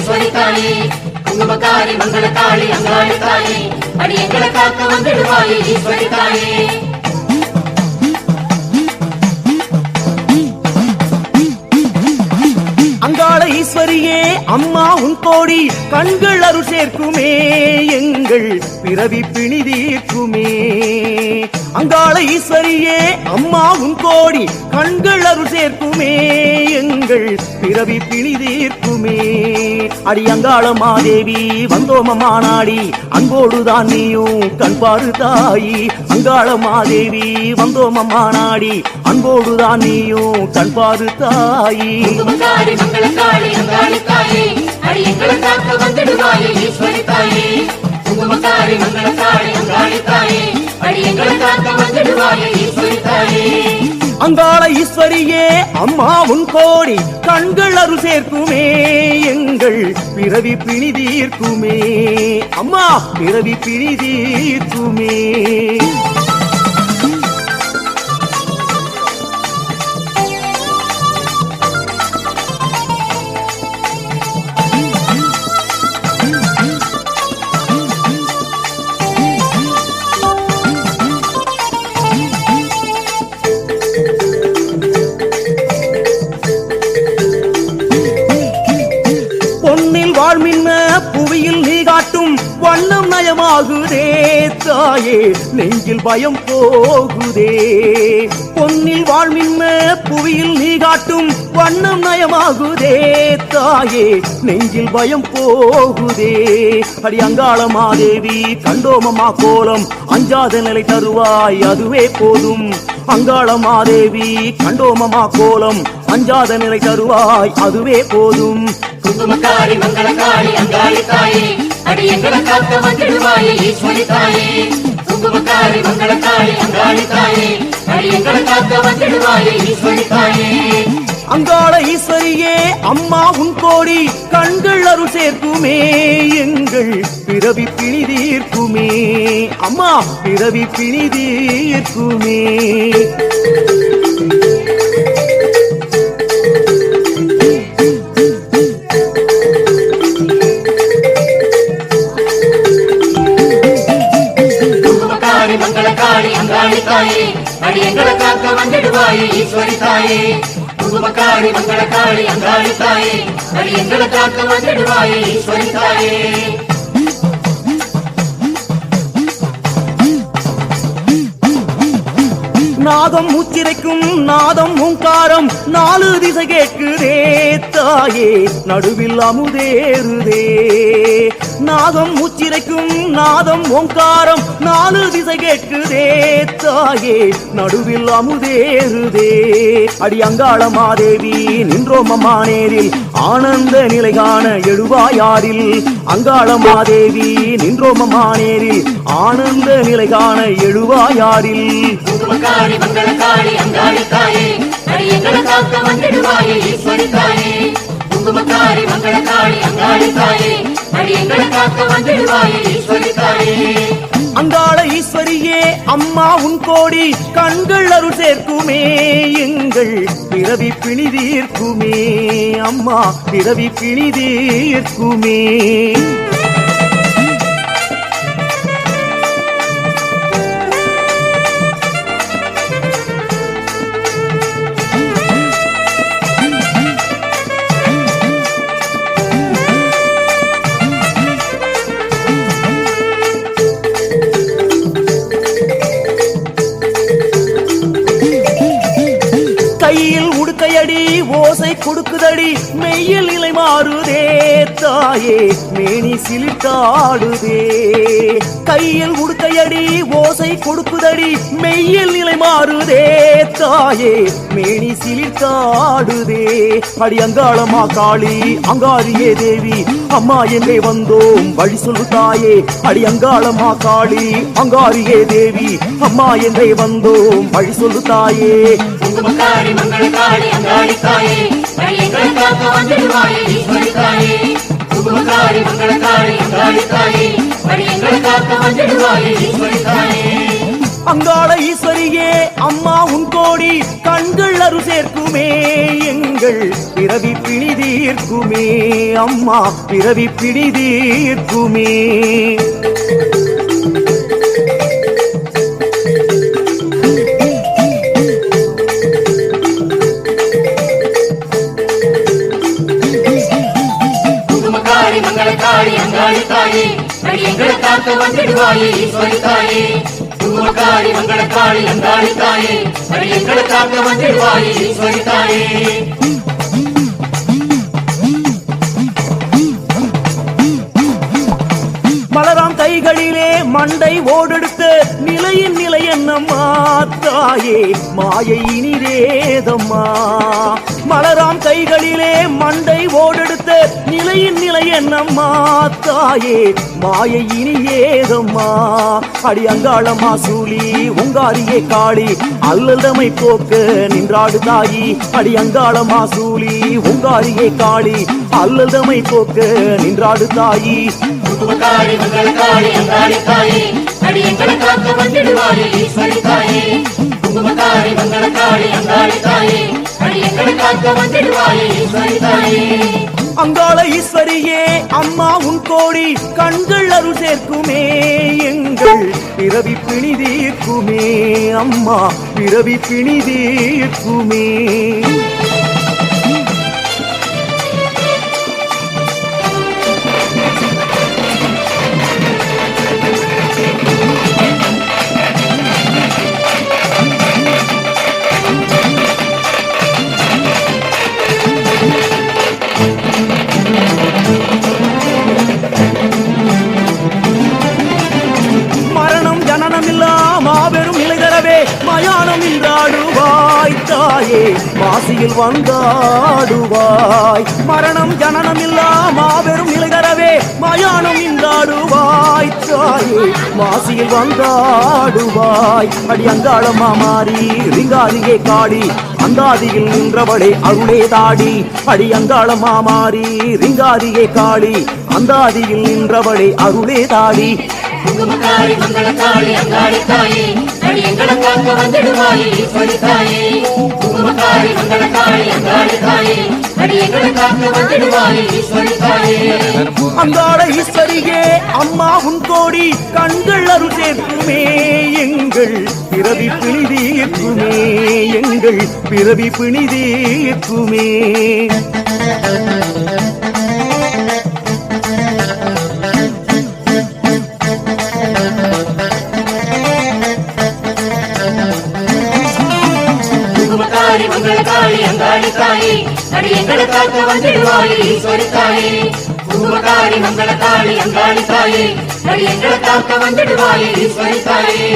ஈஸ்வரி தாயே குங்குமக்காரி மங்களக்காளி அங்காளி தாயே அடி எங்களை காக்க வந்துடுவாயே ஈஸ்வரி தாயே அங்காள ஈஸ்வரியே அம்மா உன் கோடி கண்கள் அருள் சேர்க்குமே எங்கள் பிறவி பிணி தீர்க்குமே அங்காள ஈஸ்வரியே அம்மா உன் கோடி கண்கள் அருள் சேர்க்குமே எங்கள் பிறவி பிணி தீர்க்குமே அடி அங்காள மாதேவி வந்தோமம்மா நாடி அன்போடுதான் நீயும் கண்பாரு தாயி அங்காள மாதேவி வந்தோமம்மா நாடி அன்போடுதான் நீயும் கண்பாரு தாயி மங்களக்காளி அங்காளி தாயே அடி எங்களை காக்க வந்துடுவாயே ஈஸ்வரி தாயே குங்குமக்காரி மங்களக்காளி அங்காளி தாயே அடி எங்களை காக்க வந்துடுவாயே ஈஸ்வரி தாயே அங்காள ஈஸ்வரியே அம்மா உன் கோடி கண்கள் அருள் சேர்க்குமே எங்கள் பிறவி பிணி தீர்க்குமே அம்மா பிறவி பிணி தீர்க்குமே வாழ்மின்ன புவியில் நீ காட்டும் வண்ணம் நயமாகுதே தாயே நெஞ்சில் பயம் போகுதே பொன்னில் வாழ்மின்ன புவியில் நீ காட்டும் வண்ணம் நயமாகுதே தாயே நெஞ்சில் பயம் போகுதே அடி அங்காள மாதேவி கண்டோமம்மா கோலம் அஞ்சாத நிலை தருவாய் அதுவே போதும் அங்காள மாதேவி கண்டோமம்மா கோலம் அஞ்சாத நிலை தருவாய் அதுவே போதும் குங்குமக்காரி மங்களக்காளி அங்காளி தாயே அடி எங்களை காக்க வந்துடுவாயே ஈஸ்வரி தாயே குங்குமக்காரி மங்களக்காளி அங்காளி தாயே அடி எங்களை காக்க வந்துடுவாயே ஈஸ்வரி தாயே அங்காள ஈஸ்வரியே அம்மா உன் கோடி கண்கள் அருள் சேர்க்குமே எங்கள் பிறவி பிணி தீர்க்குமே அம்மா பிறவி பிணி தீர்க்குமே மங்களக்காளி அங்காளி தாயே அடி எங்களை காக்க வந்துடுவாயே ஈஸ்வரி தாயே குங்குமக்காரி மங்களக்காளி அங்காளி தாயே அடி எங்களை காக்க வந்துடுவாயே ஈஸ்வரி தாயே நாதம் மூச்சிரைக்கும் நாதம் ஓங்காரம் நாலு திசை கேட்குதே தாயே நடுவில் அமுதேறுதே நாதம் மூச்சிரைக்கும் நாதம் ஓங்காரம் நாலு திசை கேட்குதே தாயே நடுவில் அமுதேறுதே அடி அங்காள மாதேவி நின்றோமம்மா நேரில் ஆனந்த நிலை காண எழுவாயாரில் அங்காள மாதேவி நின்றோமம்மா நேரில் ஆனந்த நிலை காண எழுவாயாரில் மங்களக்காளி அங்காளி தாயே அடி எங்களை காக்க வந்துடுவாயே ஈஸ்வரி தாயே குங்குமக்காரி மங்களக்காளி அங்காளி தாயே அடி எங்களை காக்க வந்துடுவாயே ஈஸ்வரி தாயே அங்காள ஈஸ்வரியே அம்மா உன் கோடி கண்கள் அருள் சேர்க்குமே எங்கள் பிறவி பிணி தீர்க்குமே அம்மா பிறவி பிணி தீர்க்குமே கையில் உடுக்கையடி ஓசை கொடுக்குதடி மெய்யில் நிலை மாறுதே தாயே மேனி சிலிர்த்தாடுதே கையில் உடுக்கையடி ஓசை கொடுக்குதடி மெய்யில் நிலை மாறுதே தாயே மேனி சிலிர்த்தாடுதே அடி அங்காளம்மா காளி அங்காரியே தேவி அம்மா என்றே வந்தோம் வழி சொல்லு தாயே அடி அங்காளம்மா காளி அங்காரியே தேவி அம்மா என்றே வந்தோம் வழி சொல்லு தாயே குங்குமக்காரி மங்களக்காளி அங்காளி தாயே அடி எங்களை காக்க வந்துடுவாயே ஈஸ்வரி தாயே குங்குமக்காரி மங்களக்காளி அங்காளி தாயே அடி எங்களை காக்க வந்துடுவாயே ஈஸ்வரி தாயே அங்காள ஈஸ்வரியே அம்மா உன் கோடி கண்கள் அருள் சேர்க்குமே எங்கள் பிறவி பிணி தீர்க்குமே அம்மா பிறவி பிணி தீர்க்குமே. குங்குமக்காரி மங்களக்காரி அங்காளி தாயே அடி எங்களை காக்க வந்துடுவாயே ஈஸ்வரி தாயே. குங்குமக்காரி மங்களக்காரி அங்காளி தாயே அடி எங்களை காக்க வந்துடுவாயே ஈஸ்வரி தாயே. மலராம் கைகளிலே மண்டை ஓடெடுத்த நிலையின் நிலை என்னம்மா தாயே மாயை இனிரேதம்மா. மலராம் கைகளிலே மண்டை ஓடெடுத்த நிலையின் நிலை என்னம்மா தாயே மாயை இனியேதம்மா. அடி அங்காளம்மா சூழி உங்காரியே காளி அல்லதமை போக்க நின்றாடு தாயி. அடி அங்காளம்மா சூழி உங்காரியே காளி அல்லதமை போக்க நின்றாடு தாயி. குங்குமக்காரி மங்களக்காரி அங்காளி தாயே அடி எங்களை காக்க வந்துடுவாயே ஈஸ்வரி தாயே. குங்குமக்காரி மங்களக்காரி அங்காளி தாயே அடி எங்களை காக்க வந்துடுவாயே ஈஸ்வரி தாயே. அங்காள ஈஸ்வரியே அம்மா உன் கோடி கண்கள் அருள் சேர்க்குமே எங்கள் பிறவி பிணி தீர்க்குமே அம்மா பிறவி பிணி தீர்க்குமே. மாபெரும் நிலை தரவே மயானம் இன்றாடுவாய் தாயே மாசியில் வந்தாடுவாய். மரணம் ஜனனம் இல்லா மாபெரும் நிலை தரவே மயானம் இன்றாடுவாய் தாயே மாசியில் வந்தாடுவாய். அடி அங்காளம்மா மாறி ரிங்காதியே காடி அந்தாதியில் நின்றவளே அருளே தாடி. அடி அங்காளம்மா மாறி ரிங்காதியே காளி அந்தாதியில் நின்றவளே அருளே தாடி. குங்குமக்காரி மங்களக்காரி அங்காளி தாயே அடி எங்களை காக்க வந்துடுவாயே ஈஸ்வரி தாயே. குங்குமக்காரி மங்களக்காரி அங்காளி தாயே அடி எங்களை காக்க வந்துடுவாயே ஈஸ்வரி தாயே. அங்காள ஈஸ்வரியே அம்மா உன் கோடி கண்கள் அருள் சேர்க்குமே எங்கள் பிறவி பிணி தீர்க்குமே எங்கள் பிறவி பிணி தீர்க்குமே. குங்குமக்காரி மங்களக்காரி அங்காளி தாயே அடி எங்களை காக்க வந்துடுவாயே ஈஸ்வரி தாயே. குங்குமக்காரி மங்களக்காரி அங்காளி தாயே அடி எங்களை காக்க வந்துடுவாயே ஈஸ்வரி தாயே.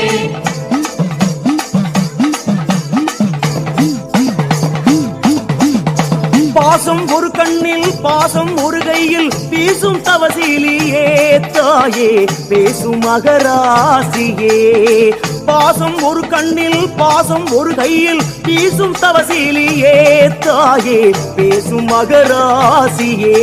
பாசம் ஒரு கண்ணில் பாசம் ஒரு கையில் வீசும் தவசீலியே தாயே பேசும் மகராசியே. பாசம் ஒரு கண்ணில் பாசம் ஒரு கையில் வீசும் தவசீலியே தாயே பேசும் மகராசியே.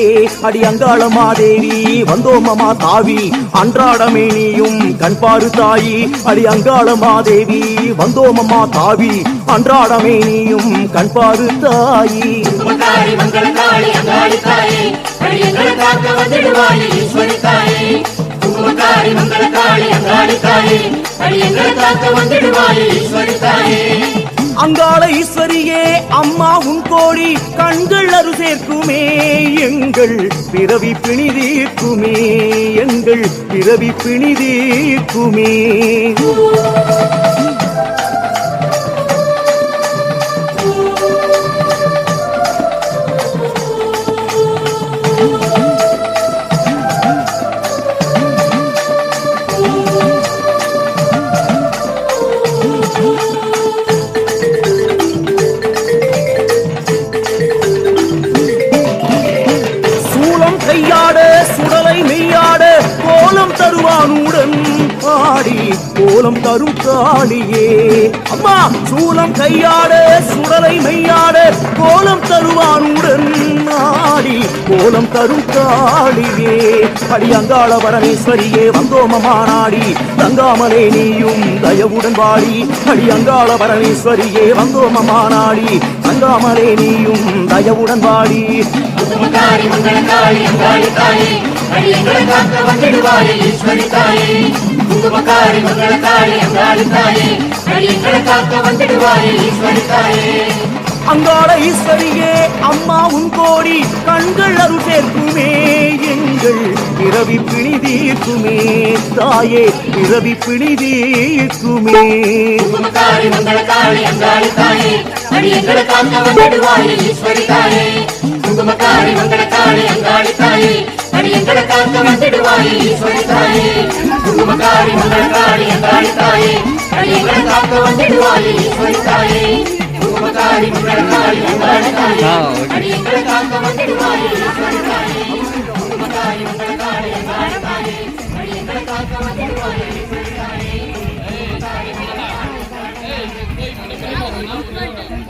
அடி அங்காளம்மா தேவி வந்தோமமா தாவி அன்றாடமே நீயும் கண்பாரு தாயி. அடி அங்காளம்மா தேவி வந்தோமமா தாவி அன்றாடமே நீயும் கண்பாரு தாயி. குங்குமக்காரி மங்களக்காரி அங்காளி தாயே அடி எங்களை காக்க வந்துடுவாயே ஈஸ்வரி தாயே. குங்குமக்காரி மங்களக்காரி அங்காளி தாயே அடி எங்களை காக்க வந்துடுவாயே ஈஸ்வரி தாயே. அங்காள ஈஸ்வரியே அம்மா உன் கோடி கண்கள் அருள் சேர்க்குமே எங்கள் பிறவி பிணி தீர்க்குமே எங்கள் பிறவி பிணி தீர்க்குமே. கையாட சுடலை மெய்யாட கோலம் தருவானுடன் ஆடி கோலம் தரும் காளியே. அம்மா சூலம் கையாட சுடலை மெய்யாட கோலம் தருவானுடன் ஆடி கோலம் தரும் காளியே. அடி அங்காள பரமேஸ்வரியே வந்தோமமா நாடி தங்காமலே நீயும் தயவுடன் வாடி. அடி அங்காள பரமேஸ்வரியே வந்தோமமா நாடி கலங்காமலே நீயும் தயவுடன் வாடி குங்குமக்காரி மங்களக்காளி அங்காளி தாயே அடி எங்களை காக்க வந்திடுவாயே ஈஸ்வரி தாயே குங்குமக்காரி மங்களக்காளி அங்காளி தாயே அடி எங்களை காக்க வந்திடுவாயே ஈஸ்வரி தாயே அங்காள ஈஸ்வரியே அம்மா உன் கோடி கண்கள் அருள் சேர்க்குமே எங்கள் பிறவி பிணி தீர்க்குமே தாயே பிறவி பிணி தீர்க்குமே குங்குமக்காரி மங்களக்காளி அங்காளி தாயே அடி எங்களை காக்க வந்திடுவாயே ஈஸ்வரி தாயே குங்குமக்காரி மங்களக்காளி அங்காளி தாயே அடி எங்களை காக்க வந்திடுவாயே ஈஸ்வரி தாயே குங்குமக்காரி மங்களக்காளி அங்காளி தாயே அடி எங்களை காக்க வந்திடுவாயே ஈஸ்வரி தாயே குங்குமக்காரி மங்களக்காளி அங்காளி தாயே அடி எங்களை காக்க வந்திடுவாயே ஈஸ்வரி தாயே குங்குமக்காரி மங்களக்காளி அங்காளி தாயே அடி எங்களை காக்க வந்திடுவாயே ஈஸ்வரி தாயே குங்குமக்காரி மங்களக்காளி